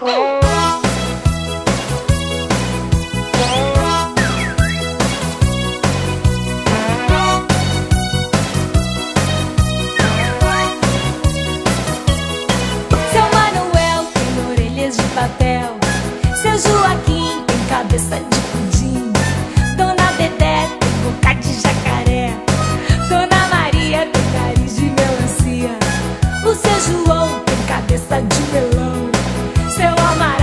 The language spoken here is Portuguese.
Seu Manuel tem orelhas de papel, seu Joaquim tem cabeça de pudim, Dona Dedé tem boca de jacaré, Dona Maria tem nariz de melancia, o seu João tem cabeça de melão, seu Amarelo